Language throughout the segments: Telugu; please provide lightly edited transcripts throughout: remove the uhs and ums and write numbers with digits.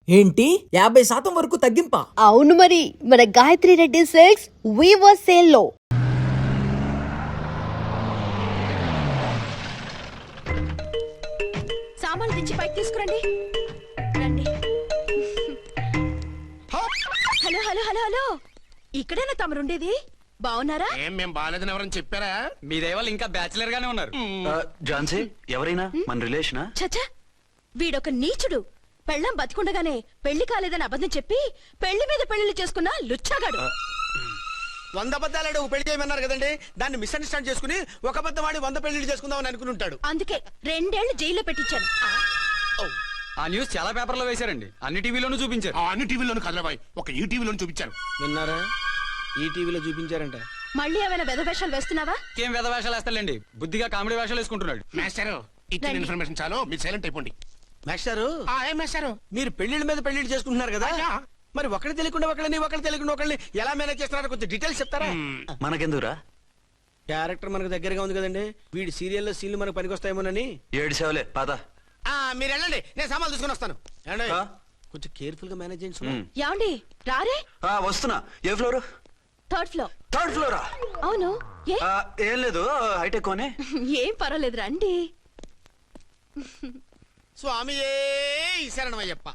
ఏంటి 50% వరకు తగ్గింపా? అవును మరి, మన Gayatri Reddy silks weaver sale లో. సామాన్లు తెచ్చి పైకి తీసుకురండి. రండి. హలో హలో హలో హలో, ఇక్కడేనా తమరుండేది? బాగున్నారా? ఏం మేం బాగాలేదని ఎవరని చెప్పారా? మీ దయవల్ల ఇంకా బ్యాచిలర్ గానే ఉన్నారు. ఝాన్సీ ఎవరైనా మన రిలేషనా? చచ్చా, వీడొక నీచుడు. పెళ్ళం బతికుండగానే పెళ్లి కాలేదని అబద్ధం చెప్పి పెళ్లి మీద పెళ్లిళ్ళు చేసుకున్న లుచ్చాగాడు. 100 అబద్ధాలు పెళ్లి చేయమన్నారు కదండి, దాన్ని మిస్అండర్స్టాండ్ చేసుకుని ఒక అబద్ధం వాడి 100 పెళ్లిళ్ళు చేసుకుందామని అనుకుని ఉంటాడు. అందుకే 2 ఏళ్లు జైల్లో పెట్టించాను. ఆ న్యూస్ చాలా పేపర్లో వేశారండి, అన్ని టీవీలోనూ చూపించారు. అన్ని టీవీలోను కదలబాయ్, ఒక ఈ టీవీలోను చూపించాను. విన్నారా? ఈ టీవీలో చూపించారంట. మళ్ళీ ఏమైనా వెధవేషాలు వేస్తున్నావా? ఏం వేద వేషాలు వేస్తాడండి, బుద్ధిగా కామెడీ వేషాలు వేసుకుంటున్నాడు. మాస్టారు ఇచ్చిన రండి. ఇన్ఫర్మేషన్ చాలు, మీరు సైలెంట్ అయిపోండి. మాస్టారు, ఏం మాస్టారు? మీరు పెళ్లిళ్ళ మీద పెళ్లిళ్ళు చేసుకుంటున్నారు కదా, అయ్యా. మరి ఒకటి తెలియకుండా ఒకళ్ళని తెలియకుండా ఒకళ్ళని ఎలా మేనేజ్ చేస్తున్నారో కొంచెం డీటెయిల్స్ చెప్తారా? మనకెందుకురా? క్యారెక్టర్ మనకు దగ్గరగా ఉంది కదండి, వీడి సీరియల్లో సీన్లు మనకు పనికొస్తాయేమోనని. 7 సేవలే పద. మీరు వెళ్ళండి, నేను సామాన్లు తీసుకుని వస్తాను. ఏమండి? ఆ? కొంచెం కేర్ఫుల్ గా మేనేజ్ చేయండి సుమా. యాండి రారే? వస్తున్నా. ఏ ఫ్లోర్? 3rd floor. 3rd ఫ్లోరా? అవును. ఏ ఏం లేదు, హైటెక్ కోనే. ఏం పర్వాలేదు, రండి. స్వామి శరణమయ్యప్ప.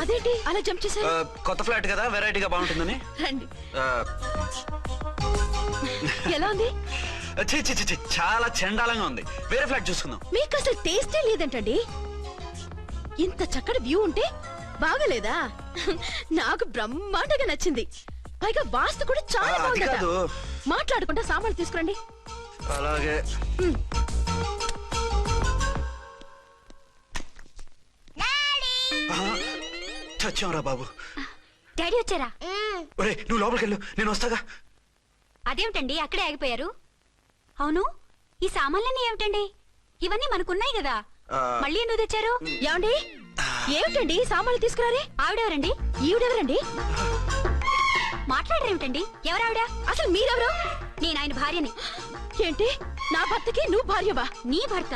అదేంటి అలా జంప్ చేశారు? కొత్త ఫ్లాట్ కదా, వెరైటీగా బాగుంటుందని. రండి. ఆ, ఎలా ఉంది? ఛీ, ఛీ, ఛీ, ఛీ, చాలా చండాలంగా ఉంది. వేరే ఫ్లాట్ చూసుకుందాం. మీకు అసలు టేస్టే లేదంటండి. ఇంత చక్కటి వ్యూ ఉంటే బాగలేదా? నాకు బ్రహ్మాండంగా నచ్చింది. పైగా వాస్తు కూడా చాలా అది బాగుందట. కాదు. మాట్లాడుకుంటా సామాన్లు తీసుకురండి. అలాగే. చచ్చాంరా బాబు. డాడీ వచ్చారా? ఒరే నువ్వు లోపలికి వెళ్ళు, నేను వస్తాగా. అదేమిటండి అక్కడే ఆగిపోయారు? అవును, ఈ సామాన్లన్నీ ఏమిటండి? ఇవన్నీ మనకున్నాయి కదా, మళ్ళీ ఎందుకు తెచ్చారు? ఏమండి, ఏమిటండి సామాన్లు తీసుకురారే? ఆవిడెవరండి? ఈవిడెవరండి? మాట్లాడరేమిటండి? ఎవరావిడ? అసలు మీరెవరు? నేను ఆయన భార్యని. ఏంటి, నా భర్తకి నువ్వు భార్యవా? నీ భర్త?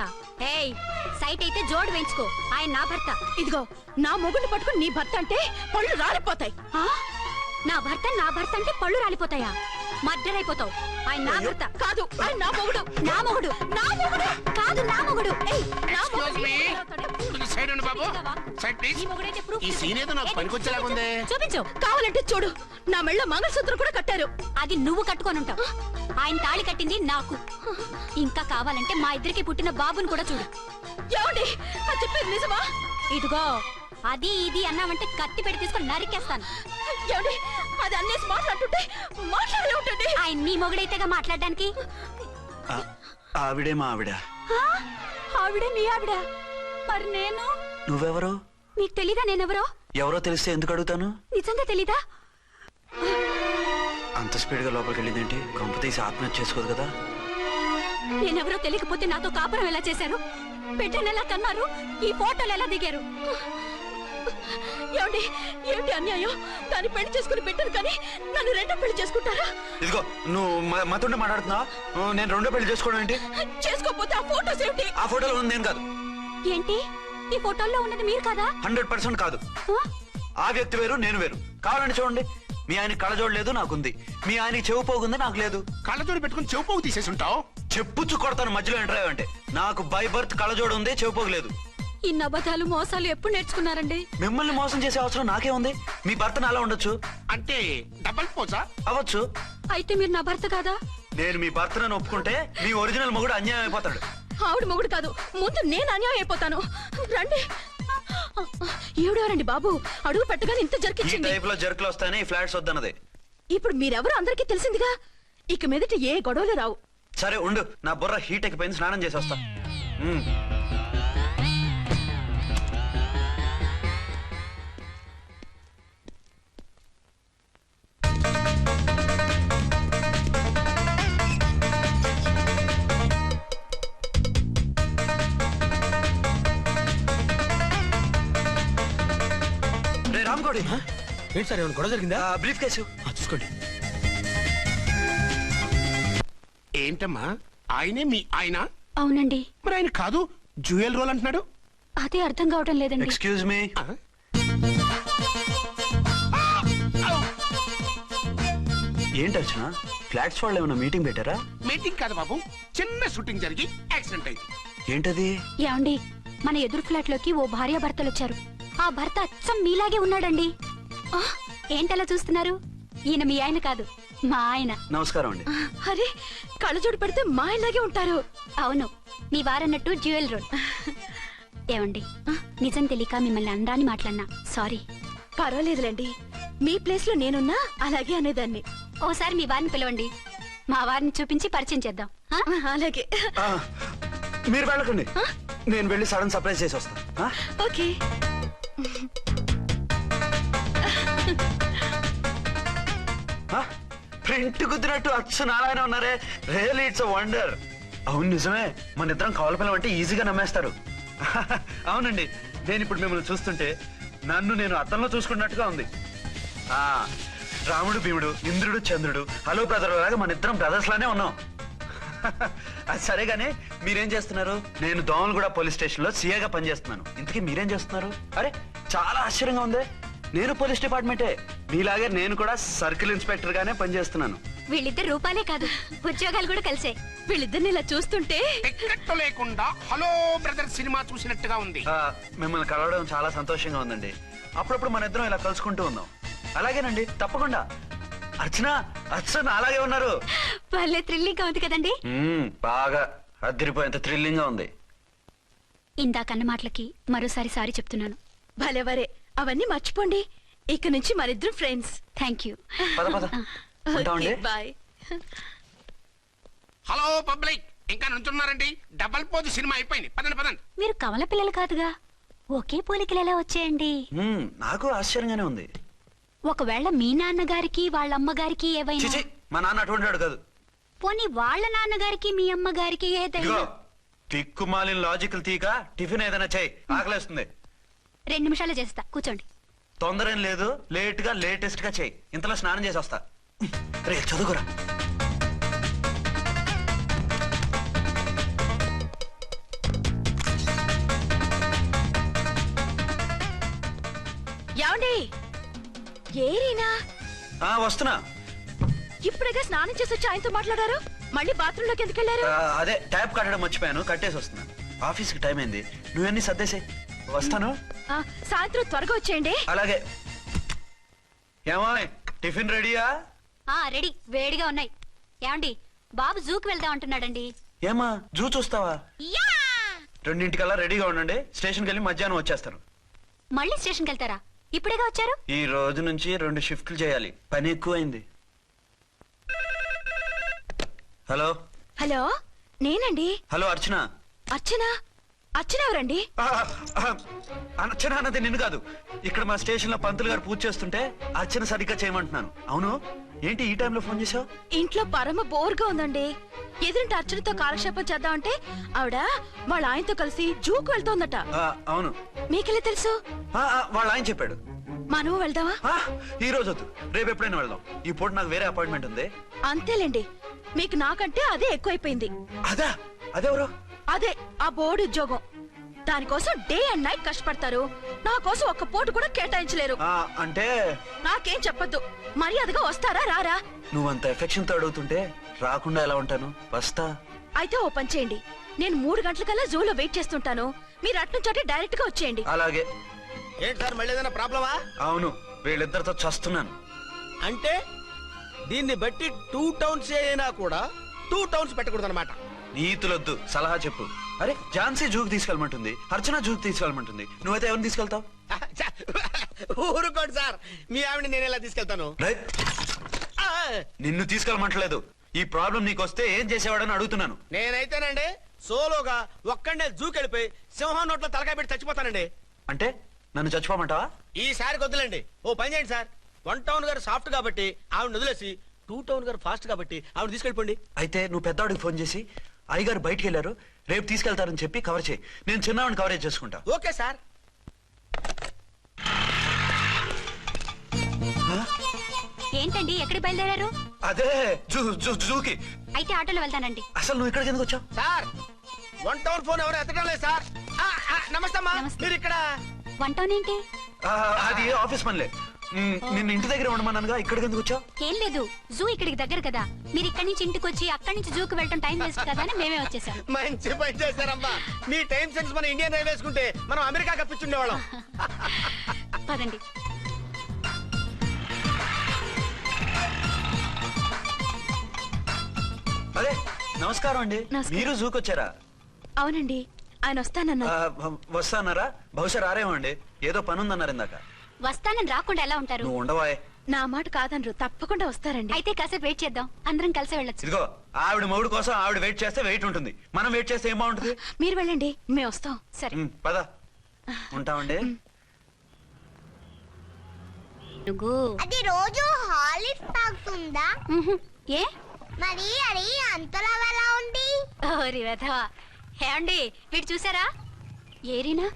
ఏయ్, సైట్ అయితే జోడు వేయించుకో, ఆయన నా భర్త. ఇదిగో, నా మొగుడిని పట్టుకుని నీ భర్త అంటే పళ్ళు రాలిపోతాయి. ఆ? నా భర్త అంటే పళ్ళు రాలిపోతాయా? మర్డర్ అయిపోతావు. ఆయన నా భర్త కాదు, ఆయన నా మొగుడు. నా మొగుడు. నా మొగుడు కాదు, నా మొగుడు. ఏయ్, నా మొగుడు. Excuse me. సైడ్ ఉండు బాబు, సైడ్ ప్లీజ్. నీ మొగుడైతే proof ఈ సీన్ ఏదో నాకు పనికొచ్చేలాగుంది. చూపించు. కావాలంటే చూడు, నా మెళ్ళ మంగళసూత్రం కూడా కట్టారు. అది నువ్వు కట్టుకొని ఉంటావు. ఆయన తాళి కట్టింది నాకు. ఇంకా కావాలంటే మా ఇద్దరికి పుట్టిన బాబుని కూడా చూడు. ఏమండి, అది చెప్పేది నిజమా? ఇదిగో, అది ఇది అన్నావంటే కత్తి పెట్టి తీసుకొని నరికేస్తాను. ఏమండి, అది అన్నేసి మాట్లాడుతుంటే మాట్లాడే ఉంటుంది. ఆయన నీ మొగుడైతేగా మాట్లాడడానికి. ఆవిడే మా ఆవిడ. ఆ? ఆవిడే మీ ఆవిడ? మరి నేను? నువ్వెవరో? మీకు తెలీదా నేనెవరో? ఎవరో తెలిస్తే ఎందుకు అడుగుతాను? నిజంగా తెలీదా? అంత స్పీడ్ గా లోపలికి వెళ్ళిందేంటి? కొంప తీసి ఆత్మహత్య చేసుకోదు కదా. నేనెవరో తెలియకపోతే నాతో కాపురం ఎలా చేశారు? బిడ్డను ఎలా కన్నారు? ఈ ఫోటోలు ఎలా దిగారు? ఏమండి, ఏమిటి అన్యాయం? దాన్ని పెళ్లి చేసుకుని పెట్టాను కానీ నన్ను రెండో పెళ్లి చేసుకుంటారా? ఇదిగో నువ్వు మతుండే మాట్లాడుతున్నావా? నేను రెండో పెళ్లి చేసుకోవడం ఏంటి? చేసుకోకపోతే ఆ ఫోటోస్ ఏమిటి? ఆ ఫోటోలో ఉంది నేను కాదు. ఏంటి, ఈ ఫోటోల్లో ఉన్నది మీరు కాదా? 100% కాదు. ఆ? ఆ వ్యక్తి వేరు, నేను వేరు. కావాలంటే చూడండి, మీ ఆయన కళ్ళజోడు లేదు, నాకుంది. మీ ఆయనకి చెవు పోగుంది, నాకు లేదు. కళ్ళజోడు పెట్టుకుని చెవుపోగు తీసేసి ఉంటావు. చెప్పుచ్చు కొడతాను మధ్యలో ఎంటర్ అంటే. నాకు బై బర్త్ కళ్ళజోడు ఉంది, చెవు పోగు లేదు. ఇన్ని అబద్ధాలు మోసాలు ఎప్పుడు నేర్చుకున్నారండి? మిమ్మల్ని మోసం చేసే అవసరం నాకే ఉంది? మీ భర్తను అలా ఉండొచ్చు. అంటే డబల్ పోసా? అవ్వచ్చు. అయితే మీరు నా భర్త కాదా? నేను మీ భర్తను ఒప్పుకుంటే మీ ఒరిజినల్ మొగుడు అన్యాయం అయిపోతాడు. ఆవిడ మొగుడు కాదు, ముందు నేను అన్యాయం అయిపోతాను. రండి. ఈవిడెవరండి బాబు? అడుగు పెట్టగానే ఇంత ఈ జరికిచ్చింది. టైప్ లో జర్కులు వస్తాయని ఈ ఫ్లాట్స్ వద్దన్నది. ఇప్పుడు మీరెవరు అందరికీ తెలిసిందిగా, ఇక మీదట ఏ గొడవలు రావు. సరే ఉండు, నా బుర్ర హీట్ ఎక్కిపోయింది, స్నానం చేసి వస్తా. రే రామ్కోడి, ఏంటి సార్, ఏమైనా గొడవ జరిగిందా? బ్రీఫ్ కేసు చూసుకోండి. ఏంటమ్మా ఆయనే మీ ఆయన? అవునండి. మరి ఆయన కాదు జ్యువెల్ రోల్ అంటున్నాడు. అదే అర్థం కావటం లేదండి. Excuse me. ఆ? ఏంటి అర్చన, ఫ్లాట్స్ వాళ్ళు ఏమైనా మీటింగ్ పెట్టారా? మీటింగ్ కాదు బాబు, చిన్న షూటింగ్ జరిగి యాక్సిడెంట్ అయింది. ఏంటది? ఏమండి, మన ఎదురు ఫ్లాట్ లోకి ఓ భార్యాభర్తలు వచ్చారు. ఆ భర్త అచ్చం మీలాగే ఉన్నాడండి. ఆ, ఏంటలా చూస్తున్నారు? ఈయన మీ ఆయన కాదు, మా ఆయన. నమస్కారం అండి. అరే కళ్ళజోడు పెడితే మా ఇలాగే ఉంటారు. అవును, మీ వారన్నట్టు జ్యువెల్ రోడ్. ఏమండి, నిజం తెలియక మిమ్మల్ని అందాన్ని మాట్లాడినా సారీ. పర్వాలేదులేండి, మీ ప్లేస్ లో నేనున్నా అలాగే అనేదాన్ని. ఓసారి మీ వారిని పిలవండి, మా వారిని చూపించి పరిచయం చేద్దాం. ఆ? అలాగే. ఆ, మీరు వెళ్ళకండి, నేను వెళ్ళి సడన్ సర్ప్రైజ్ చేసి వస్తాను. ఆ? ఓకే. ఆ? ప్రింట్ కుదిరినట్టు అచ్చు నారాయణ ఉన్నారే, రియల్లీ ఇట్స్ వండర్. అవును నిజమే, మన ఇద్దరం కవల పిల్లం అంటే ఈజీగా నమ్మేస్తారు. అవునండి, నేను ఇప్పుడు మిమ్మల్ని చూస్తుంటే నన్ను నేను అద్దంలో చూసుకున్నట్టుగా ఉంది. ఆ రాముడు భీముడు, ఇంద్రుడు చంద్రుడు, హలో బ్రదర్ లాగా మన ఇద్దరం బ్రదర్స్ లానే ఉన్నాం. అది సరే గానీ మీరేం చేస్తున్నారు? నేను దోమలగూడ పోలీస్ స్టేషన్ లో సీఏగా పనిచేస్తున్నాను. ఇంతకీ మీరేం చేస్తున్నారు? అరే చాలా ఆశ్చర్యంగా ఉంది, నేను పోలీస్ డిపార్ట్మెంటే, మీలాగే నేను కూడా సర్కిల్ ఇన్స్పెక్టర్ గానే పనిచేస్తున్నాను. వీళ్ళిద్దరు రూపాలే కాదు, ఉద్యోగాలు కూడా కలిసే. వీళ్ళిద్దరిని ఇలా చూస్తుంటే టిక్కెట్ లేకుండా హలో బ్రదర్ సినిమా చూసినట్టుగా ఉంది. మిమ్మల్ని కలవడం చాలా సంతోషంగా ఉందండి. అప్పుడప్పుడు మన ఇద్దరం ఇలా కలుసుకుంటూ ఉందాం. అలాగేనండి, తప్పకుండా. అర్చన, అర్చన అలాగే ఉన్నారు. వాళ్ళే థ్రిల్లింగ్ గా ఉంది కదండి. బాగా అదిరిపోయేంత థ్రిల్లింగ్ గా ఉంది. ఇందాకన్న మాటలకి మరోసారి సారీ చెప్తున్నాను. భలేవరే, అవన్నీ మర్చిపోండి. ఇక నుంచి మరిద్దరం ఫ్రెండ్స్. Thank you. పద పద ఉంటామండి. బాయ్. హలో పబ్లిక్, ఇంకా నుంచున్నారండి? డబల్ పోజ్ సినిమా అయిపోయింది, పదండి పదండి. మీరు కవల పిల్లలు కాదుగా, ఒకే పోలికలు ఎలా వచ్చాయండి? నాకు ఆశ్చర్యంగానే ఉంది. ఒకవేళ మీ నాన్నగారికి వాళ్ళ అమ్మగారికి ఏవైనా, చిచి, మా నాన్న అటువంటి వాడు కాదు. పోనీ వాళ్ళ నాన్నగారికి మీ అమ్మగారికి ఏదైనా. ఇదిగో తిక్కుమాలిన లాజికల్ తీక, టిఫిన్ ఏదైనా చేయి, ఆకలేస్తుంది. 2 నిమిషాలు చేస్తా, కూర్చోండి. తొందర ఏం లేదు, లేట్ గా లేటెస్ట్ గా చేయి. ఇంతలో స్నానం చేసి వస్తా. రే చదువుకురా. ఏమండి, ఏరీనా వస్తున్నా. ఇప్పుడేగా స్నానం చేసి వచ్చి ఆయనతో మాట్లాడారు, మళ్ళీ బాత్రూమ్ లోకి ఎందుకు వెళ్ళారు? అదే ట్యాప్ కట్టడం మర్చిపోయాను, కట్టేసి వస్తున్నా. ఆఫీస్కి టైం అయింది, నువ్వన్నీ సర్దేసాయి. వస్తాను. సాయంత్రం త్వరగా వచ్చేయండి. అలాగే. ఏమో టిఫిన్ రెడీయా? రెడీ, వేడిగా ఉన్నాయి. ఏమండి, బాబు జూకి వెళ్దాం అంటున్నాడండి. ఏమా జూ చూస్తావా? యా! 2:00కల్లా రెడీగా ఉండండి, స్టేషన్కి వెళ్ళి మధ్యాహ్నం వచ్చేస్తాను. మళ్ళీ స్టేషన్కి వెళ్తారా? ఇప్పుడేగా వచ్చారు. ఈ రోజు నుంచి 2 షిఫ్ట్లు చేయాలి, పని ఎక్కువైంది. హలో. హలో, నేనండి. హలో అర్చన. అర్చన? అర్చన ఎవరండి? అర్చన అన్నది నిన్ను కాదు. ఇక్కడ మా స్టేషన్ లో పంతులు గారు పూజ చేస్తుంటే అర్చన సరిగ్గా చేయమంటున్నాను. అవును, ఏంటి ఈ టైంలో ఫోన్ చేసావు? ఇంట్లో పరమ బోర్గా ఉందండి. ఎదురింటి అర్చనతో కాలక్షేపం చేద్దామంటే ఆవిడ వాళ్ళ ఆయనతో కలిసి జూకు వెళ్తోందట. అవును. మీకెళ్ళి తెలుసు? వాళ్ళ ఆయన చెప్పాడు. మనము వెళ్దామా? ఈ రోజు వద్దు, రేపు ఎప్పుడైనా వెళ్దాం. ఈ పూట నాకు వేరే అపాయింట్మెంట్ ఉంది. అంతేలేండి, మీకు నాకంటే అదే ఎక్కువైపోయింది. అదా? అదెవరు? అదే ఆ బోర్డు ఉద్యోగం. దానికోసం డే అండ్ నైట్ కష్టపడతారు, నా కోసం ఒక్క పోటు కూడా కేటాయించలేరు. అంటే నాకేం చెప్పొద్దు, మర్యాదగా వస్తారా రారా? నువ్వంత ఎఫెక్షన్ తో అడుగుతుంటే రాకుండా ఎలా ఉంటాను, వస్తా. అయితే ఓ పని చేయండి, నేను 3 గంటలకల్లా జూలో వెయిట్ చేస్తుంటాను, మీరు అట్నుంచి డైరెక్ట్ గా వచ్చేయండి. అలాగే. ఏంటి సార్, మళ్ళీ ఏదైనా ప్రాబ్లమా? అవును, వీళ్ళిద్దరితో చస్తున్నాను. అంటే దీన్ని బట్టి 2 టౌన్స్ అయినా కూడా 2 టౌన్స్ పెట్టకూడదు అనమాట. నీతులొద్దు, సలహా చెప్పు. అరే ఝాన్సీ జూకి తీసుకెళ్ళమంటుంది, అర్చన జూకి తీసుకెళ్ళమంటుంది, నువ్వైతే ఎవరిని తీసుకెళ్తావు? ఊరుకోండి సార్, మీ ఆవిడ నేను ఎలా తీసుకెళ్తాను? నిన్ను తీసుకెళ్ళమంటలేదు. ఈ ప్రాబ్లం నీకు వస్తే ఏం చేసేవాడని అడుగుతున్నాను. నేనైతేనండి సోలోగా ఒక్కడే జూకెళ్ళిపోయి సింహం నోట్లో తలకాయ పెట్టి చచ్చిపోతానండి. అంటే నన్ను చచ్చిపోమంటావా? ఈసారి వద్దులండి, ఓ పని చేయండి సార్. 1 టౌన్ గారు సాఫ్ట్ కాబట్టి ఆవిడ వదిలేసి 2 టౌన్ గారు ఫాస్ట్ కాబట్టి ఆవిడ తీసుకెళ్ళిపోండి. అయితే నువ్వు పెద్దవాడికి ఫోన్ చేసి అయ్యగారు బయటికి వెళ్ళారు, రేపు తీసుకెళ్తారని చెప్పి కవర్ చేయి. నేను చిన్నవాడిని కవరేజ్ చేసుకుంటా. Okay sir. ఏంటండి ఎక్కడికి బయలుదేరారు? అదే జూకి. అయితే ఆటోలో వెళ్తానండి. అసలు నువ్వు ఇక్కడికి ఎందుకు వచ్చావు? సార్ 1 టౌన్ ఫోన్ ఎవరు ఎత్తడం లేదు సార్. నమస్తే అమ్మా. నమస్తే. మీరు ఇక్కడ వన్ టౌన్ ఏంటి? అది ఆఫీస్ పనిలే. నిన్ను ఇంటి దగ్గర ఉండమన్నానుగా, ఇక్కడికి ఎందుకు వచ్చావు? ఏం లేదు, జూ ఇక్కడికి దగ్గర కదా. మీరు ఇక్కడి నుంచి ఇంటికి వచ్చి అక్కడి నుంచి జూకి వెళ్ళటం టైం వేస్ట్ కదా అని మేమే వచ్చేసాం. మంచి పని చేశారమ్మా. మీ టైం సెన్స్ మన ఇండియన్ రైల్వేస్ కుంటే మనం అమెరికా కప్పించుండేవాళ్ళం. పదండి. అదే నమస్కారం అండి. నమస్కారం. మీరు జూకి వచ్చారా? అవునండి, ఆయన వస్తానన్నారు. వస్తానారా? బహుశా రారేమో అండి, ఏదో పని ఉందన్నారు ఇందాక. వస్తానని రాకుండా ఎలా ఉంటారు? నువ్వు ఉండవాయే. నా మాట కాదనరు, తప్పకుండా వస్తారండి. అయితే కాసేపు వెయిట్ చేద్దాం, అందరం కలిసి వెళ్ళొచ్చు. ఇదిగో ఆవిడ మొగుడు కోసం ఆవిడ వెయిట్ చేస్తే వెయిట్ ఉంటుంది, మనం వెయిట్ చేస్తే ఏం బాగుంటుంది? మీరు వెళ్ళండి, మేము వస్తాం. సరే. పద ఉంటామండి. అది రోజు హాలిక్స్ తాగుతుందా? ఏ మరి అది అంతలా ఎలా ఉంది? ఓరి వెధవా. ఏమండి వీడు చూసారా? ఏరీనా?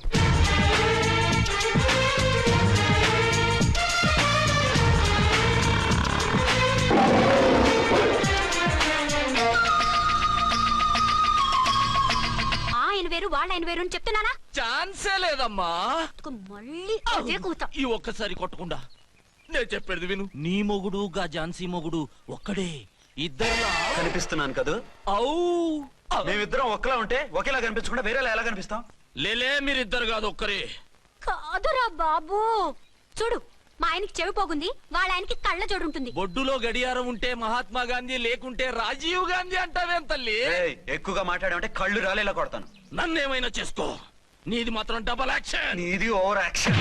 ఆయన వేరు వాళ్ళ ఆయన వేరు అని చెప్తున్నానా? ఛాన్సే లేదమ్మా. మళ్ళీ అదే కూత. ఈ ఒక్కసారి కొట్టకుండా నేను చెప్పేది విను. నీ మొగుడు గా ఝాన్సీ మొగుడు ఒక్కడే, ఇద్దరులా కనిపిస్తున్నాను కదా? ఔ మేమిద్దరం ఒక్కలా ఉంటే ఒకేలా కనిపించకుండా వేరేలా ఎలా కనిపిస్తాం? లేలే, మీరిద్దరు కాదు ఒక్కరే. కాదురా బాబు, చూడు మా ఆయనకి చెవి పోగుంది, వాళ్ళ ఆయనకి కళ్ళ జోడు ఉంటుంది. బొడ్డులో గడియారం ఉంటే మహాత్మా గాంధీ, లేకుంటే రాజీవ్ గాంధీ అంటావేం తల్లి? ఏయ్, ఎక్కువగా మాట్లాడామంటే కళ్ళు రాలేలా కొడతాను. నన్నేమైనా చేసుకో, నీది మాత్రం డబల్ యాక్షన్. నీది ఓవర్ యాక్షన్.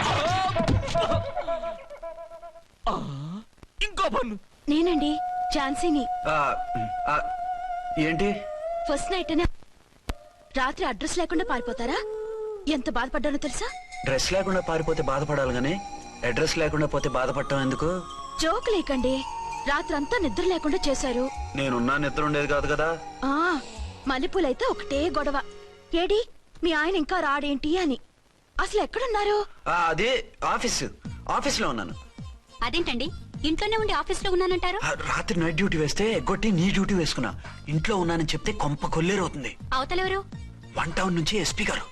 ఇంకో పన్ను. నేనండి ఝాన్సీని. ఆ, ఆ, ఏంటి? ఫస్ట్ నైట్ అనే రాత్రి అడ్రస్ లేకుండా పారిపోతారా? ఎంత బాధపడ్డానో తెలుసా? డ్రెస్ లేకుండా పారిపోతే బాధపడాలి గానీ అడ్రస్ లేకుండా పోతే బాధపడటం ఎందుకు? జోక్ లేకండి, రాత్రంతా నిద్ర లేకుండా చేశారు. నేనున్నా నిద్ర ఉండేది కాదు కదా. ఆ మల్లెపూలైతే ఒకటే గొడవ. ఏడి మీ ఆయన ఇంకా రాడేంటి అని. అసలు ఎక్కడున్నారు? అదే ఆఫీస్లో ఉన్నాను. అదేంటండి ఇంట్లోనే ఉండి ఆఫీస్ లో ఉన్నానంటారు? రాత్రి నైట్ డ్యూటీ వేస్తే ఎగ్గొట్టి నీ డ్యూటీ వేసుకున్నా. ఇంట్లో ఉన్నానని చెప్తే కొంప కొల్లేరవుతుంది. అవతలెవరు? 1 టౌన్ నుంచి ఎస్పీ గారు.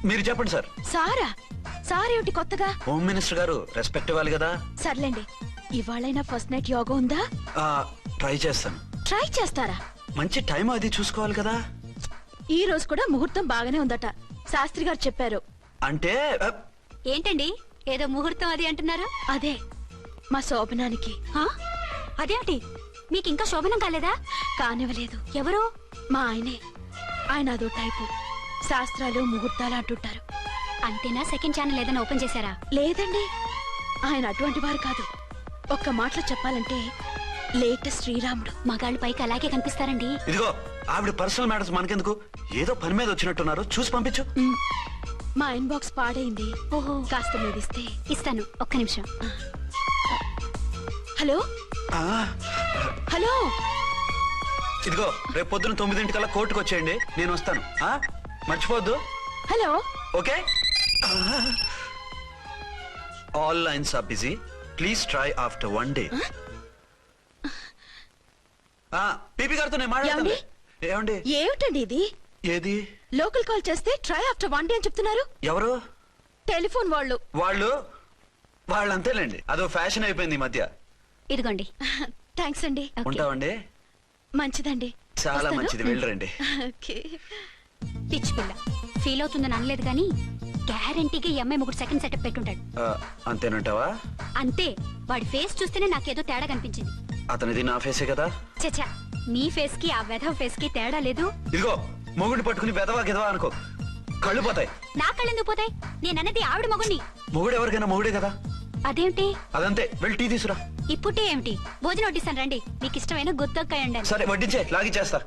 మీరు చెప్పండి సార్. సారా? సారేమిటి కొత్తగా? హోమ్ మినిస్టర్ గారు, రెస్పెక్ట్ ఇవ్వాలి కదా. సర్లేండి, ఇవాళైనా ఫస్ట్ నైట్ యోగా ఉందా? ట్రై చేస్తాను. ట్రై చేస్తారా? మంచి టైం అది చూసుకోవాలి కదా. ఈ రోజు కూడా ముహూర్తం బాగానే ఉందట, శాస్త్రి గారు చెప్పారు. అంటే ఏంటండి ఏదో ముహూర్తం అది అంటున్నారు? అదే మా శోభనానికి. ఆ? అదేమిటి మీకు ఇంకా శోభనం కాలేదా? కానివ్వలేదు. ఎవరు? మా ఆయనే. ఆయన అదో టైపు, శాస్త్రాలు ముహూర్తాలు అంటుంటారు. అంతేనా? సెకండ్ ఛానల్ ఏదైనా ఓపెన్ చేశారా? లేదండి, ఆయన అటువంటి వారు కాదు. ఒక్క మాటలో చెప్పాలంటే లేటెస్ట్ శ్రీరాముడు. మగాళ్ళు పైకి అలాగే కనిపిస్తారండి. ఇదిగో ఆవిడ పర్సనల్ మ్యాటర్స్ మనకెందుకు, ఏదో పని మీద వచ్చినట్టున్నారు, చూసి పంపించు. మా ఇన్బాక్స్ పాడైంది. ఓహో, కాస్త మీదిస్తే. ఇస్తాను, ఒక్క నిమిషం. హలో ఆ, హలో, ఇదిగో రేపు పొద్దున 9 కోర్టుకు వచ్చేయండి, నేను వస్తాను. మర్చిపోద్దు. Hello. Okay. All lines are busy, please try after 1 day. పీపీ గారితో నేను మాట్లాడతాను. ఏమండి? ఏమిటండి ఇది? ఏది? లోకల్ కాల్ చేస్తే ట్రై ఆఫ్టర్ 1 day అని చెప్తున్నారు. ఎవరు? టెలిఫోన్ వాళ్ళు. వాళ్ళు అంతేలేండి, అదో ఫ్యాషన్ అయిపోయింది ఈ మధ్య. ఇదిగోండి. థ్యాంక్స్ అండి. ఉంటామండి. మంచిదండి. చాలా వస్తాను. మంచిది, వెళ్ళరండి. ఓకే. పిచ్చి పిల్ల ఫీల్ అవుతుందని అనలేదు కానీ గ్యారంటీగా ఈ అమ్మాయి 3 సెకండ్ సెటప్ పెట్టుంటాడు. అంతేనంటావా? అంతే, వాడి ఫేస్ చూస్తేనే నాకేదో తేడా కనిపించింది. అతనిది నా ఫేసే కదా. చచ్చా, మీ ఫేస్ కి ఆ వెధవ ఫేస్ కి తేడా లేదు. ఇదిగో మొగుడిని పట్టుకుని బెదవా గెదవా అనుకో, కళ్ళు పోతాయి. నా కళ్ళెందుకు పోతాయి? నేనన్నది ఆవిడ మగుణ్ణి. మొగుడు ఎవరికైనా మొగుడే కదా. అదేమిటి? అదంతే, వెళ్ళి టీ తీసురా. ఇప్పుడే ఏమిటి? భోజనం వడ్డిస్తాను రండి, మీకు ఇష్టమైన గుత్తొక్కాయ ఉండండి. సరే వడ్డించే, లాగిచ్చేస్తా.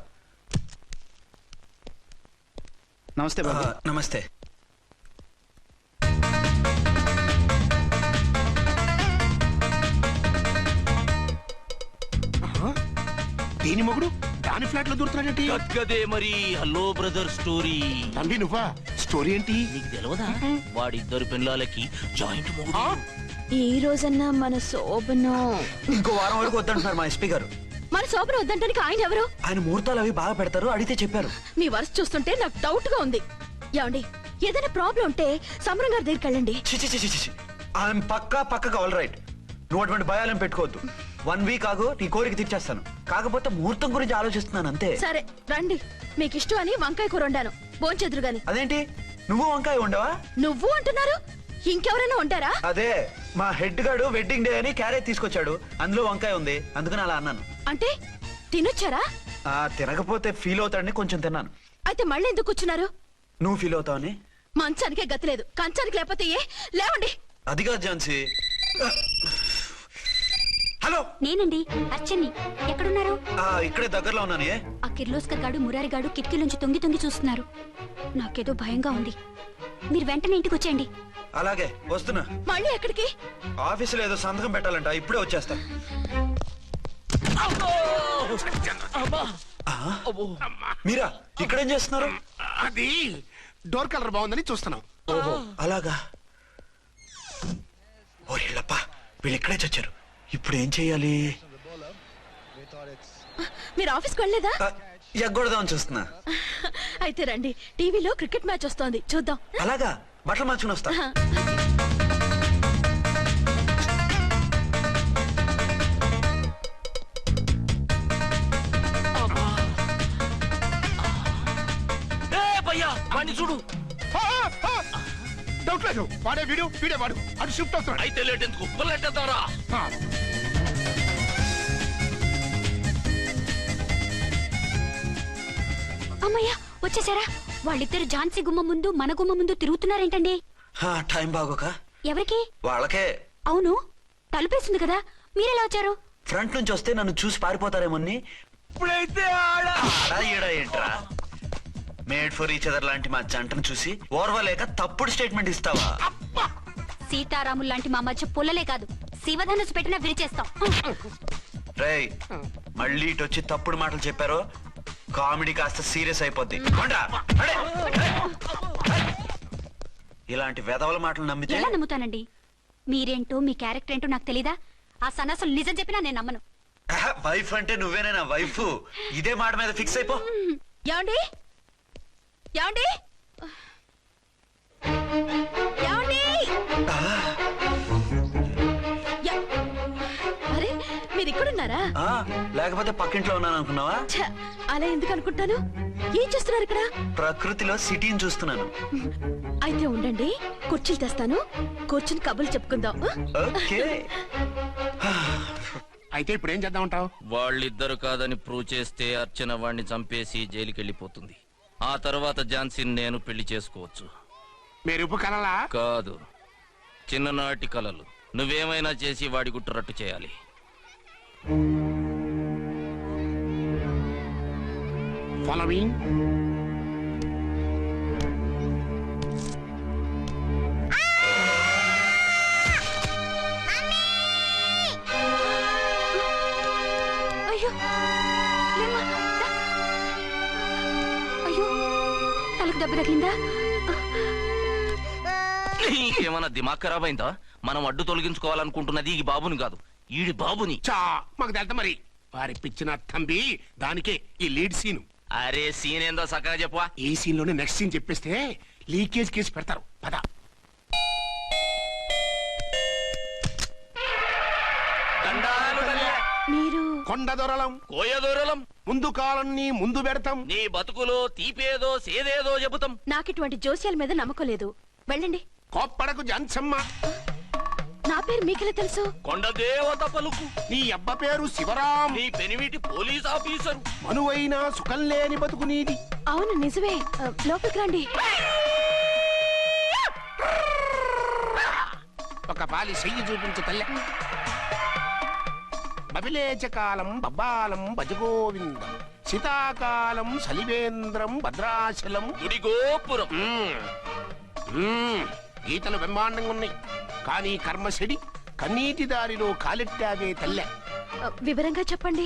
నమస్తే బాబు. నమస్తే. దీని మొగుడు దాని ఫ్లాట్ లో దూరుతున్నాడేంటి? గదే మరి హలో బ్రదర్ స్టోరీ. తంబి నువ్వా? స్టోరీ ఏంటి? నీకు తెలియదా? వాడిద్దరు పిల్లలకి జాయింట్ మొగుడు. ఈ రోజన్నా మన శోభను ఇంకో వారం వరకు వద్దంటున్నారు మా ఎస్పీ గారు. మన శోభను వద్దంటానికి ఆయన ఎవరు? ఆయన ముహూర్తాలు అవి బాగా పెడతారు, అడిగితే చెప్పారు. మీ వరుస చూస్తుంటే నాకు డౌట్ గా ఉంది. ఏమండి, ఏదైనా ప్రాబ్లం ఉంటే సమరం గారి దగ్గరికి వెళ్ళండి. ఆయన పక్కగా ఆల్ రైట్. నువ్వు అటువంటి భయాలను పెట్టుకోవద్దు. 1 వీక్ ఆగు, నీ కోరిక తీర్చేస్తాను. కాకపోతే ముహూర్తం గురించి ఆలోచిస్తున్నాను అంతే. సరే రండి, మీకు ఇష్టం అని వంకాయ కూర వండాను, భోంచెదురు గాని. అదేంటి నువ్వు వంకాయ ఉండవా? నువ్వు అంటున్నారు, ఇంకెవరైనా ఉంటారా? అదే మా హెడ్ గాడు వెడ్డింగ్ డే అని క్యారేజ్ తీసుకొచ్చాడు, అందులో వంకాయ ఉంది, అందుకని అలా అన్నాను. అంటే తినొచ్చారా? తినకపోతే ఫీల్ అవుతాడని కొంచెం తిన్నాను. అయితే మళ్ళీ ఎందుకు కూర్చున్నారు? నువ్వు ఫీల్ అవుతావని. మంచానికే గతి లేదు, కంచానికి లేకపోతే ఏ? లేవండి. అది కాదు ఝాన్సీ. హలో, నేనండి అర్చన్ని. ఎక్కడున్నారు? ఇక్కడే దగ్గరలో ఉన్నాను. ఆ కిర్లోస్కర్ గాడు మురారి గాడు కిటికీలోంచి తొంగి చూస్తున్నారు. నాకేదో భయంగా ఉంది. మీరు వెంటనే ఇంటికి వచ్చేయండి. అలాగే వస్తున్నా. మళ్ళీ ఎక్కడికి? ఆఫీసులో ఏదో సంతకం పెట్టాలంట, ఇప్పుడే వచ్చేస్తా. మీరా ఇక్కడేం చేస్తున్నారు? అది డోర్ కలర్ బాగుందని చూస్తున్నాం. ఓహో అలాగా. ఓరేళ్ళప్ప, వీళ్ళు ఇక్కడే చచ్చారు. ఇప్పుడు ఏం చెయ్యాలి? మీరు ఆఫీస్కి వెళ్ళలేదా? ఎగ్గొడదామని చూస్తున్నా. అయితే రండి, టీవీలో క్రికెట్ మ్యాచ్ వస్తోంది, చూద్దాం. అలాగా, బట్టలు మార్చుకుని వస్తా. వాడిని చూడు. డౌట్ లేదు, వాడే వీడే వాడు. అటు షిఫ్ట్ అవుతున్నాడు. అయితే లేట్ ఎందుకు, బుల్లెట్టేద్దాంరా. అమ్మయ్యా, వచ్చేసారా? వాళ్ళిద్దరు ఝాన్సీ గుమ్మ ముందు మన గుమ్మ ముందు తిరుగుతున్నారేంటండి? టైం బాగోక. ఎవరికి? వాళ్ళకే. అవును, తలుపేస్తుంది కదా, మీరెలా వచ్చారు? ఫ్రంట్ నుంచి వస్తే నన్ను చూసి పారిపోతారేమోని. ఇప్పుడైతే ఏంట్రా, మేడ్ ఫర్ ఈచ్ అదర్ లాంటి మా జంటను చూసి ఓర్వలేక తప్పుడు స్టేట్మెంట్ ఇస్తావా? సీతారాములు లాంటి మా మధ్య పుల్లలే కాదు, శివధనుసు పెట్టినా విరిచేస్తాం. రేయ్, మళ్ళీ ఇటు వచ్చి తప్పుడు మాటలు చెప్పారో కామెడీ కాస్త సీరియస్ అయిపోద్ది. ఇలాంటి వెధవల మాటలు నమ్మితే ఎలా నమ్ముతానండి? మీరేంటో మీ క్యారెక్టర్ ఏంటో నాకు తెలీదా? ఆ సన్నాసులు నిజం చెప్పినా నేను నమ్మను. వైఫ్ అంటే నువ్వేనా వైఫ్? ఇదే మాట మీద ఫిక్స్ అయిపో. ఏమండి, ఏమండి, ఏమండి? అరే, మీరు ఇక్కడున్నారా? లేకపోతే పక్కింట్లో ఉన్నాను అనుకున్నావా? అలా ఎందుకు అనుకుంటాను? ఏం చేస్తున్నారు ఇక్కడ? ప్రకృతిలో సిటీని చూస్తున్నాను. అయితే ఉండండి, కుర్చీలు తెస్తాను, కూర్చుని కబుర్లు చెప్పుకుందాం. అయితే ఇప్పుడు ఏం చేద్దామంటావు? వాళ్ళిద్దరు కాదని ప్రూవ్ చేస్తే అర్చన వాణ్ణి చంపేసి జైలుకి వెళ్ళిపోతుంది. ఆ తర్వాత ఝాన్సీని నేను పెళ్లి చేసుకోవచ్చు. మీరు ఉప్పు కలలా? కాదు, చిన్ననాటి కలలు. నువ్వేమైనా చేసి వాడి గుట్టు రట్టు చేయాలి. ఫాలోయింగ్. అయ్యో, లేమ్మా, దా. అయ్యో, తలకు దెబ్బ తగిలిందా? నీకేమన్నా దిమాగ్ ఖరాబ్ అయిందా? మనం అడ్డు తొలగించుకోవాలనుకుంటున్నది ఈ బాబుని కాదు, ఈడి బాబుని. మాకు తెలుత మరి. వారి పిచ్చిన తంబి, దానికే ఈ లీడ్ సీన్. అరే సీన్ ఏందో సక్కగా చెప్పవా? ఈ సీన్ లోనే నెక్స్ట్ సీన్ చెప్పేస్తే లీకేజ్ కేసు పెడతారు. పద. మీరు కొండ దొరలం, కోయ దూరలం, ముందు కాలన్నీ ముందు పెడతాం. నీ బతుకులో తీపేదో సేదేదో చెబుతాం. నాకు ఇటువంటి జోస్యాల మీద నమ్మకం లేదు, వెళ్ళండి. కోప్పడకు జాన్సమ్మ. నా పేరు మీకెలా తెలుసు? కొండ దేవత పలుకు. నీ అబ్బ పేరు శివరాం. నీ పెనిమిటి పోలీస్ ఆఫీసరు. మనువైన సుఖం లేని బతుకు నీది. అవును నిజమే, లోపలికి రండి. ఒక పాలి చెయ్యి చూపించు తల్లె. బబిలేచకాలం బబ్బాలం భజగోవిందం, శీతాకాలం సలివేంద్రం భద్రాచలం. గుడి గోపురం. గీతలు బ్రహ్మాండంగా ఉన్నాయి, కానీ కర్మశడి కన్నీటి దారిలో కాలెట్టావే తల్లె. వివరంగా చెప్పండి.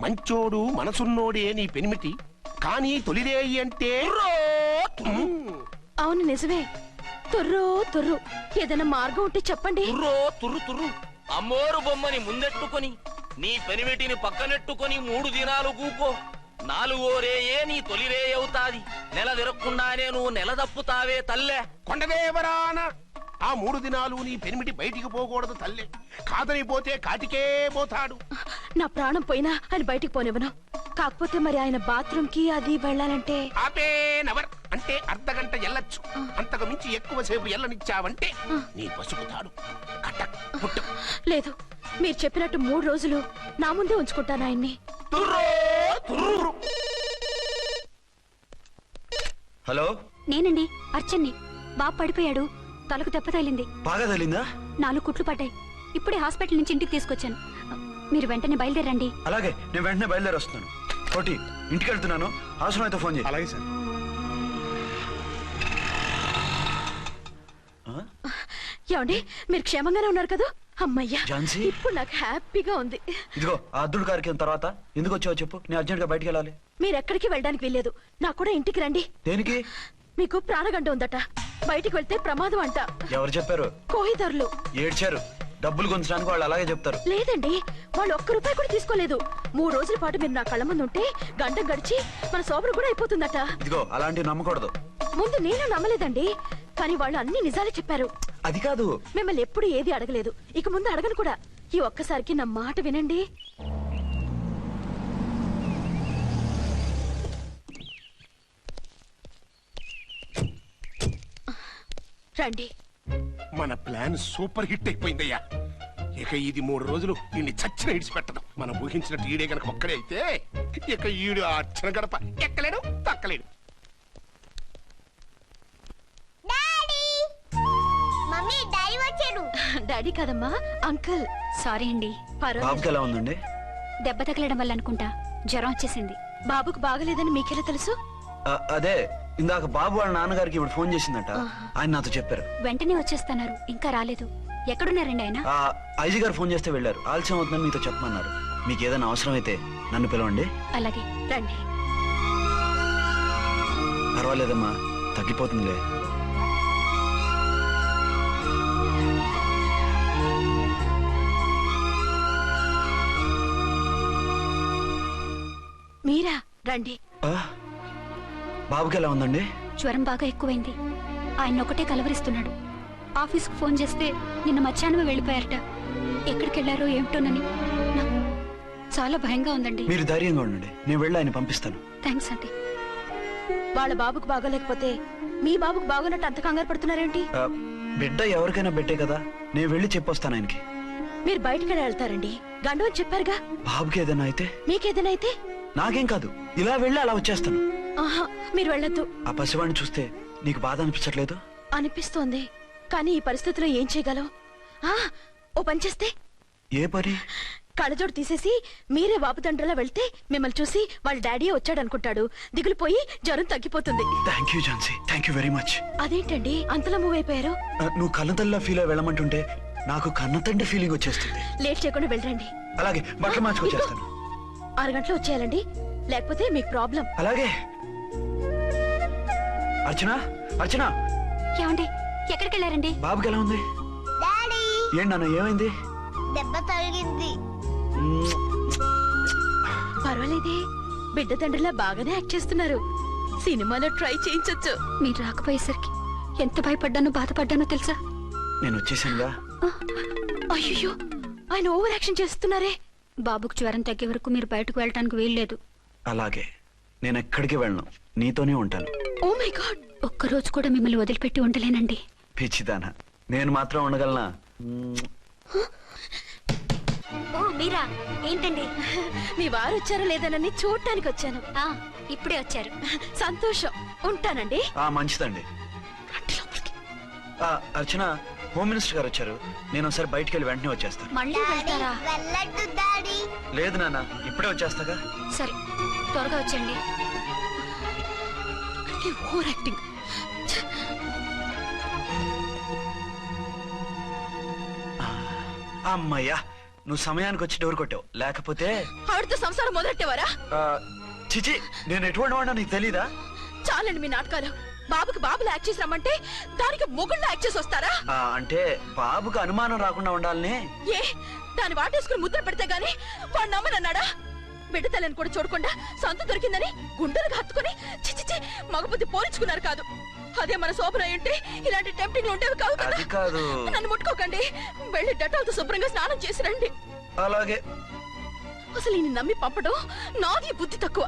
మంచోడు మనసున్నోడే నీ పెనిమిటి, కానీ తొలిరేయి అంటే అవును నిజమే, తుర్రో తుర్రు ఏదైనా మార్గం ఉంటే చెప్పండి. తుర్రో తుర్రు తుర్రు అమ్మోరు బొమ్మని ముందెట్టుకొని నీ పెనిమిటిని పక్కనెట్టుకొని 3 దినాలు కూకో. 4వ రేయే నీ తొలి రే అవుతాది. నెల తిరగకుండానే నువ్వు నెల తప్పుతావే తల్లే. కొండదేవరాన ఆ 3 దినాలు నీ పెనిమిటి బయటికి పోకూడదు తల్లి. కాదని పోతే కాటికే పోతాడు. నా ప్రాణం పోయినా ఆయన బయటికి పోనివ్వను. కాకపోతే మరి ఆయన బాత్రూమ్ కి అది వెళ్ళాలంటే ఆపేనవర్ అంటే అర్ధగంట ఎల్లొచ్చు. అంతకు మించి ఎక్కువసేపు ఎల్లనిచ్చావంటే నీ పసుపుతాడు కటక్ పుట్టక్. లేదు, మీరు చెప్పినట్టు 3 రోజులు నా ముందే ఉంచుకుంటాను ఆయన్ని. హలో, నేనండి అర్చన్ని. బాబు పడిపోయాడు, తలకు దెబ్బ తగిలింది. బాగా తగిలిందా? 4 కుట్లు పడ్డాయి. ఇప్పుడే హాస్పిటల్ నుంచి ఇంటికి తీసుకొచ్చాను. మీరు వెంటనే బయలుదేరండి. అలాగే, నేను వెంటనే బయలుదేరి వస్తున్నాను. కోటి, ఇంటికి వెళ్తున్నాను. అవసరం అయితే ఫోన్ చేయి. అలాగే సార్. ఏమండి, మీరు క్షేమంగానే ఉన్నారు కదా? అమ్మయ్యా, ఝాన్సీ? ఇప్పుడు నాకు హ్యాపీగా ఉంది. ఇదిగో ఆ అద్దుడు కార్యక్రమం తర్వాత ఎందుకు వచ్చావో చెప్పు. నేను అర్జెంట్ గా బయటికి వెళ్ళాలి. మీరు ఎక్కడికి వెళ్ళడానికి వెళ్ళలేదు. నాకు కూడా ఇంటికి రండి. దేనికి? మీకు ప్రాణగంట ఉందట. బయటికి వెళ్తే ప్రమాదం అంట. ఎవరు చెప్పారు? కోహిదర్లు ఏడ్చారు. డబ్బులు గుంచడానికి వాళ్ళు అలాగే చెప్తారు. లేదండి, వాళ్ళు ₹1 కూడా తీసుకోలేదు. 3 రోజుల పాటు మీరు నా కళ్ళ ముందు ఉంటే గంట గడిచి మన సోబరు కూడా అయిపోతుందట. ఇదిగో అలాంటివి నమ్మకూడదు. ముందు నేను నమ్మలేదండి, కానీ వాళ్ళు అన్ని నిజాలే చెప్పారు. అది కాదు, మిమ్మల్ని ఎప్పుడు ఏది అడగలేదు, ఇక ముందు అడగను కూడా. ఈ ఒక్కసారికి నా మాట వినండి. రండి. మన ప్లాన్ సూపర్ హిట్ అయిపోయిందయ్యా. ఇక ఇది 3 రోజులు ఈయన్ని చచ్చిన ఇడిచిపెట్టడం. మనం ఊహించినట్టు ఈడే గనక ఒక్కడే అయితే ఇక ఈడు ఆ అర్చన గడప ఎక్కలేడు తక్కలేడు. డాడీ మమ్మీ డాడీ వచ్చారు. డాడీ కాదమ్మా, అంకుల్. సారీ అండి. బాబుకి ఎలా ఉందండి? దెబ్బ తగలడం వల్ల అనుకుంటా జ్వరం వచ్చేసింది. బాబుకు బాగలేదని మీకెలా తెలుసు? అదే ఇందాక బాబు వాళ్ళ నాన్నగారికి ఇప్పుడు ఫోన్ చేసిందట. ఆయన నాతో చెప్పారు. వెంటనే వచ్చేస్తున్నారు, ఇంకా రాలేదు. ఎక్కడున్నారండి ఆయన? ఐజీ గారు ఫోన్ చేస్తే వెళ్ళారు. ఆలస్యం అవుతుందని మీతో చెప్పమన్నారు. మీకు ఏదైనా అవసరం అయితే నన్ను పిలవండి. అలాగే. రండి. పర్వాలేదమ్మా, తగ్గిపోతుందిలే. మీరా? రండి. బాబుకి ఎలా ఉందండి? జ్వరం బాగా ఎక్కువైంది. ఆయన ఒకటే కలవరిస్తున్నాడు. ఆఫీస్కు ఫోన్ చేస్తే నిన్న మధ్యాహ్నమే వెళ్ళిపోయారట. ఎక్కడికి వెళ్ళారో ఏమిటోనని నాకు చాలా భయంగా ఉందండి. మీరు ధైర్యంగా ఉండండి, నేను వెళ్ళి ఆయన పంపిస్తాను. థ్యాంక్స్ అండి. వాళ్ళ బాబుకు బాగోలేకపోతే మీ బాబుకు బాగోనట్టు అంత కంగారు పడుతున్నారేంటి? బిడ్డ ఎవరికైనా బిడ్డే కదా, నేను వెళ్ళి చెప్పొస్తాను ఆయనకి. మీరు బయటికి వెళ్తారండి, గండు అని చెప్పారుగా. బాబుకి ఏదైనా అయితే? మీకేదైనా అయితే? నాకేం కాదు, ఇలా వెళ్ళి అలా వచ్చేస్తాను. ఆహా, మీరు వెళ్ళొద్దు. ఆ పసివాడిని చూస్తే నీకు బాధ అనిపించట్లేదు? అనిపిస్తోంది, కానీ ఈ పరిస్థితిలో ఏం చేయగలం? ఓ పని చేస్తే? ఏ పని? కళ్ళజోడు తీసేసి మీరే వాపుతండ్రలా వెళ్తే మిమ్మల్ని చూసి వాళ్ళ డాడీ వచ్చాడు అనుకుంటాడు. దిగులు పోయి జ్వరం తగ్గిపోతుంది. Thank you Jhansi, thank you very much. అదేంటండి అంతలా మూవ్ అయిపోయారు? నువ్వు కన్నతల్లా ఫీల్ అయి వెళ్ళమంటుంటే నాకు కన్నతండ్రి ఫీలింగ్ వచ్చేస్తుంది. లేట్ చేయకుండా వెళ్ళండి. అలాగే, బట్టలు మార్చుకొచ్చేస్తాను. 6 గంటలు వచ్చేయాలండి, లేకపోతే మీకు ప్రాబ్లం. అలాగే. అర్చన, అర్చన. ఏమండి, ఎక్కడికి వెళ్ళారండి? బాబుకి ఎలా ఉంది? డాడీ ఏంటి నాన్న, ఏమైంది? దెబ్బ తగిలింది. పర్వాలేదే, బిడ్డ తండ్రిలా బాగానే యాక్ట్ చేస్తున్నారు. సినిమాలో ట్రై చేయించొచ్చు. మీరు రాకపోయేసరికి ఎంత భయపడ్డానో బాధపడ్డానో తెలుసా? నేను వచ్చేసానుగా. అయ్యో, ఆయన ఓవర్ యాక్షన్ చేస్తున్నారే. బాబుకు జ్వరం తగ్గే వరకు మీరు బయటకు వెళ్ళటానికి వీల్లేదు. అలాగే, నేను ఎక్కడికి వెళ్ళను, నీతోనే ఉంటాను. ఓ మై గాడ్, ఒక్కరోజు కూడా మిమ్మల్ని వదిలిపెట్టి ఉండలేనండి. పిచ్చిదానా, నేను మాత్రం ఉండగలనా? ఓ మీరా, ఏంటండి? మీ వారు వచ్చారో లేదనని చూడటానికి వచ్చాను. ఇప్పుడే వచ్చారు. సంతోషం, ఉంటానండి. మంచిదండి. అర్చన, హోమ్ మినిస్టర్ గారు వచ్చారు. నేను ఒకసారి బయటికి వెళ్ళి వెంటనే వచ్చేస్తాను. మళ్ళీ వెళ్తారా? వెళ్ళొద్దు డాడీ. లేదు నాన్న, ఇప్పుడే వచ్చేస్తాగా. సరే, త్వరగా వచ్చండి. Over acting. అమ్మయ్యా, నువ్వు సమయానికి వచ్చి డోర్ కొట్టావు. లేకపోతే ఆవిడతో సంసారం మొదలెట్టేవారా? చిచి, నేను ఎటువంటి వాడినా నీకు తెలీదా? చాలండి మీ నాటకాలు. బాబుకి బాబులు యాక్ట్ చేసి రమ్మంటే దానికి మొగుళ్ళు యాక్ట్ చేసి వస్తారా? అంటే బాబుకు అనుమానం రాకుండా ఉండాలని. ఏ దాన్ని వాటేసుకుని ముద్ర పెడితే గాని వాడు నమ్మనన్నాడా? బిడ్డ తల్లిని కూడా చూడకుండా సొంత దొరికిందని గుండెలకు హత్తుకుని చిచిచి మగబుద్ధి పోల్చుకున్నారు కాదు. అదే మన శోభన ఉంటే ఇలాంటి టెంప్టింగ్ ఉండేవి కావు కదా. అది కాదు. నన్ను ముట్టుకోకండి, వెళ్ళి డెటాల్తో శుభ్రంగా స్నానం చేసి రండి. అలాగే. అసలు ఈయన నమ్మి పంపడం నాది బుద్ధి తక్కువ.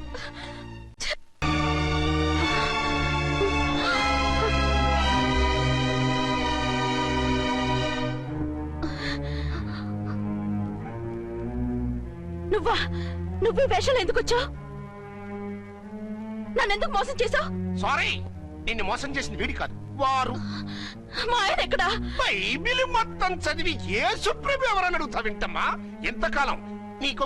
నువ్వా? నువ్వు వేషాలు ఎందుకు వచ్చావు? నన్నెందుకు మోసం చేశావు? సారీ, నిన్ను మోసం చేసింది వీడి కాదు, వారు. మా ఆయన ఎక్కడా? బైబిల్ మొత్తం చదివి ఏ సుప్రీం ఎవరని అడుగుతా వింటమ్మా. ఎంతకాలం నీకో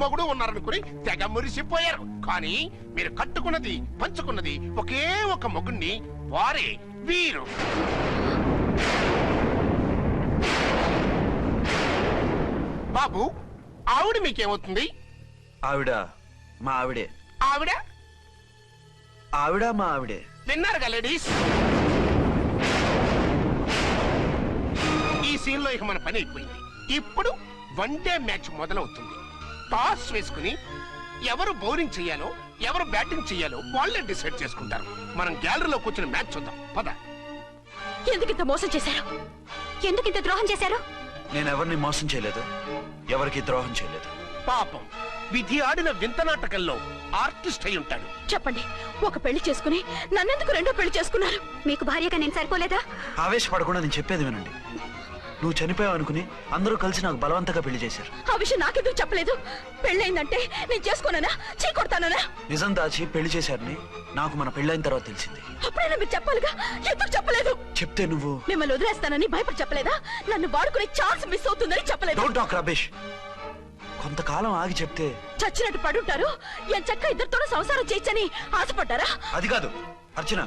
మొగుడు ఉన్నారనుకుని తెగ మురిసిపోయారు. కానీ మీరు కట్టుకున్నది పంచుకున్నది ఒకే ఒక మొగుణ్ణి, వారే వీరు. బాబు, ఆవిడ మీకేమవుతుంది? ఆవిడ మా ఆవిడే. ఆవిడ ఆవిడ మా ఆవిడే. విన్నారుగా లేడీస్, ఈ సీన్ లో ఇక మన పని అయిపోయింది. ఇప్పుడు వన్ డే మ్యాచ్ మొదలవుతుంది. టాస్ వేసుకుని ఎవరు బౌలింగ్ చెయ్యాలో ఎవరు బ్యాటింగ్ చెయ్యాలో వాళ్ళే డిసైడ్ చేసుకుంటారు. మనం గ్యాలరీలో కూర్చుని మ్యాచ్ చూద్దాం పద. ఎందుకింత మోసం చేశారు? ఎందుకింత ద్రోహం చేశారు? నేను ఎవరిని మోసం చేయలేదు, ఎవరికి ద్రోహం చేయలేదు. పాపం, విధి ఆడిన వింత నాటకంలో ఆర్టిస్ట్ అయి ఉంటాడు. చెప్పండి, ఒక పెళ్లి చేసుకుని నన్నెందుకు రెండో పెళ్లి చేసుకున్నారు? మీకు భార్యగా నేను సరిపోలేదా? ఆవేశపడకుండా నేను చెప్పేది వినండి. నువ్వు చనిపోయావు అనుకుని అందరూ కలిసి నాకు బలవంతంగా పెళ్లి చేశారు. ఆ విషయం నాకెందుకు చెప్పలేదు? పెళ్ళయిందంటే నేను చేసుకోనన్నా, చీకొడతానన్నా? నిజం దాచి పెళ్లి చేశారని నాకు మన పెళ్ళైన తర్వాత తెలిసింది. అప్పుడైనా మీరు చెప్పాలిగా, ఎందుకు చెప్పలేదు? చెప్తే నువ్వు మిమ్మల్ని వదిలేస్తానని భయపడి చెప్పలేదా? నన్ను వాడుకునే ఛాన్స్ మిస్ అవుతుందని చెప్పలేదు. Don't talk రబేష్. కొంతకాలం ఆగి చెప్తే చచ్చినట్టు పడుంటారు. ఎంచక్క ఇద్దరితోనూ సంసారం చేయొచ్చని ఆశపడ్డారా? అది కాదు అర్చన,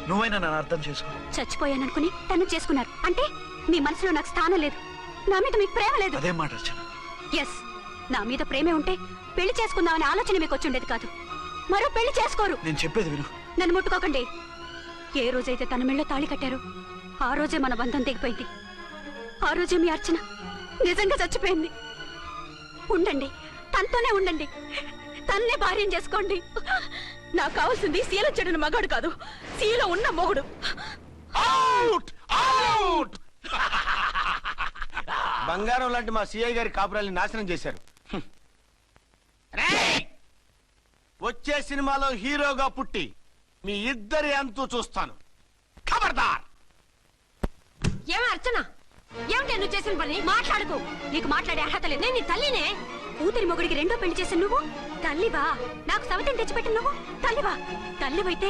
నువ్వైనా నన్ను అర్థం చేసుకో. చచ్చిపోయాననుకుని తను చేసుకున్నారు అంటే మీ మనసులో నాకు స్థానం లేదు, నా మీద మీకు ప్రేమ లేదు. అదేం మాట అర్చన? ఎస్, నా మీద ప్రేమే ఉంటే పెళ్లి చేసుకుందామనే ఆలోచన మీకు వచ్చి ఉండేది కాదు. మరో పెళ్లి చేసుకోరు. నేను చెప్పేది విను. నన్ను ముట్టుకోకండి. ఏ రోజైతే తన మెళ్ళో తాళి కట్టారో ఆ రోజే మన బంధం తెగిపోయింది. ఆ రోజే మీ అర్చన నిజంగా చచ్చిపోయింది. ఉండండి, తనతోనే ఉండండి, తన్నే భార్యం చేసుకోండి. నాకు కావాల్సింది శీల చెడిన మగాడు కాదు, శీల ఉన్న మొగుడు. Out out. బంగారం లాంటి మా సిఐ గారి కాపురాల్ని నాశనం చేశారు. వచ్చే సినిమాలో హీరోగా పుట్టి మీ ఇద్దరి అంతూ చూస్తాను. ఖబర్దార్. ఏమ అర్చన, ఏమిటి నువ్వు చేసిన పని? మాట్లాడుకో, నీకు మాట్లాడే అర్హత లేదు. నేను నీ తల్లినే. కూతురి మొగుడికి రెండో పెళ్లి చేసిన నువ్వు తల్లివా? నాకు సవతిని తెచ్చిపెట్టిన నువ్వు తల్లివా? తల్లివైతే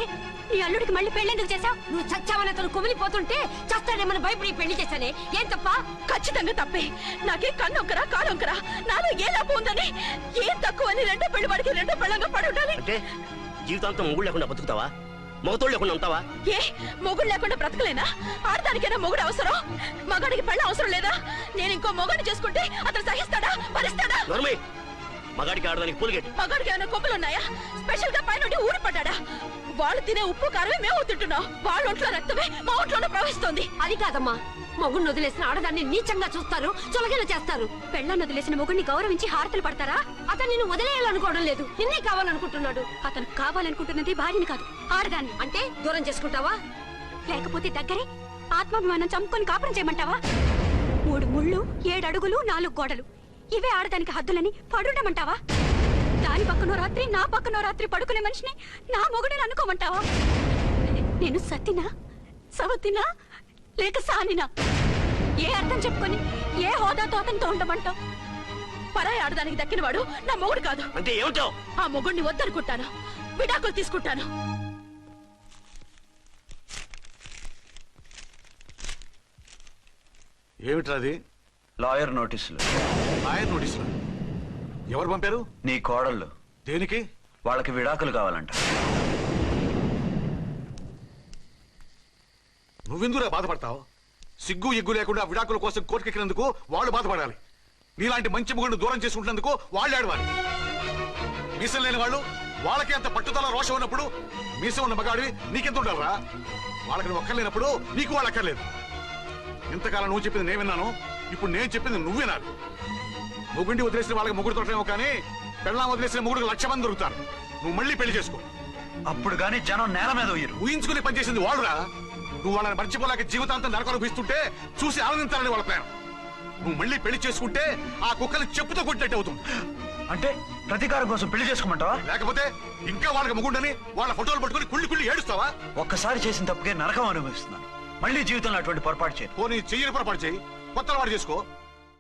నీ అల్లుడికి మళ్ళీ పెళ్లి చేశావు? నువ్వు చచ్చావని అతను కుమిలిపోతుంటే చస్తాడేమని భయపడి పెళ్లి చేశానే, ఏం తప్ప? ఖచ్చితంగా తప్పే. నాకే కన్నొక్కరా కాలొక్కరా, నాలో ఏ లాభం ఉందని, ఏం తక్కువ అని రెండో పెళ్లి వాడికి రెండో పెళ్ళంగా పడి ఉండాలి. అంటే జీవితాంతం మొగుడు లేకుండా బతుకుతావా? మొగతోడు లేకుండా ఉంటావా? ఏ మొగుడు లేకుండా బ్రతకలేనా? ఆడదానికైనా మొగుడు అవసరం, మగాడికి పెళ్ళ అవసరం లేదా? నేను ఇంకో మొగాడిని చేసుకుంటే అతను సహిస్తాడా, భరిస్తాడా? నోర్మై, మగాడికి ఆడదానికి పూలిగేట్. మగాడికి ఏమైనా కొమ్ములున్నాయా? స్పెషల్ గా పైన ఊరి పడ్డాడా? వాళ్ళు తినే ఉప్పు కారమే మేము తింటున్నాం, వాళ్ళ ఒంట్లో రక్తమే మా ఒంట్లోనే ప్రవహిస్తోంది. అది కాదమ్మా, మొగుడిని వదిలేసిన ఆడదాన్ని నీచంగా చూస్తారు, చులగేలా చేస్తారు. పెళ్ళాన్ని వదిలేసిన మొగుడిని గౌరవించి హారతలు పడతారా? అతను నిన్ను వదిలేయాలనుకోవడం లేదు, నిన్నే కావాలనుకుంటున్నాడు. అతను కావాలనుకుంటున్నది భార్యని కాదు, ఆడదాన్ని. అంటే దూరం చేసుకుంటావా? లేకపోతే దగ్గరే ఆత్మాభిమానం చంపుకొని కాపురం చేయమంటావా? 3 ముళ్ళు 7 అడుగులు 4 గోడలు, ఇవే ఆడదానికి హద్దులని పడుండమంటావా? దాని పక్కనో రాత్రి నా పక్కనో రాత్రి పడుకునే మనిషిని నా మొగుడిని అనుకోమంటావా? నేను సత్తినా, సవతినా, లేక సానినా? ఏ అర్థం చెప్పుకొని ఏ హోదాతో అతనితో ఉండమంటావు? పరాయి ఆడదానికి దక్కినవాడు నా మొగుడు కాదు. అంటే ఏమిటో? ఆ మొగుడిని వద్దనుకుంటాను, విడాకులు తీసుకుంటాను. ఏమిట్రాది? లాయర్ నోటీసులు. లాయర్ నోటీసులు ఎవరు పంపారు? నీ కోడళ్ళు. దేనికి? వాళ్ళకి విడాకులు కావాలంట. నువ్వెందుకురా బాధపడతావు? సిగ్గు ఎగ్గు లేకుండా విడాకుల కోసం కోర్టుకెక్కినందుకు వాళ్ళు బాధపడాలి. నీలాంటి మంచి మొగుడిని దూరం చేసుకుంటున్నందుకు వాళ్ళు ఆడవాలి. మీసం లేని వాళ్ళు వాళ్ళకి అంత పట్టుదల రోషం ఉన్నప్పుడు మీసం ఉన్న మగాడివి నీకెంత ఉండాలరా? వాళ్ళకి నువ్వు అక్కర్లేనప్పుడు నీకు వాళ్ళు అక్కర్లేదు. ఇంతకాలం నువ్వు చెప్పింది నేను విన్నాను, ఇప్పుడు నేను చెప్పింది నువ్వు వినాలి. మొగుండి వదిలేసిన వాళ్ళకి మొగుడు దొరకలేమో కానీ పెళ్ళాం వదిలేసిన మొగుడు 1,00,000 మంది దొరుకుతారు. నువ్వు మళ్ళీ పెళ్లి చేసుకో. అప్పుడు గాని జనం నేల మీద ఉయ్యరు. ఊహించుకుని పనిచేసింది వాళ్ళురా. నువ్వు వాళ్ళని మర్చిపోలేక జీవితాంతం నరకలు అనుభవిస్తుంటే చూసి ఆనందించాలని వాళ్ళ ప్లాన్. నువ్వు మళ్ళీ పెళ్లి చేసుకుంటే ఆ కుక్కని చెప్పుతో కొట్టినట్టు అవుతుంది. అంటే ప్రతీకారం కోసం పెళ్లి చేసుకోమంటావా? లేకపోతే ఇంకా వాళ్ళకి మొగుండని వాళ్ళ ఫోటోలు పట్టుకుని కుళ్ళి కుళ్ళి ఏడుస్తావా? ఒక్కసారి చేసిన తప్పుకే నరకం అనుభవిస్తున్నాను. మళ్ళీ జీవితంలో అటువంటి పొరపాటు చేయను. పోనీ చెయ్యని పొరపాటు చేయి, కొత్త వాడు చేసుకో.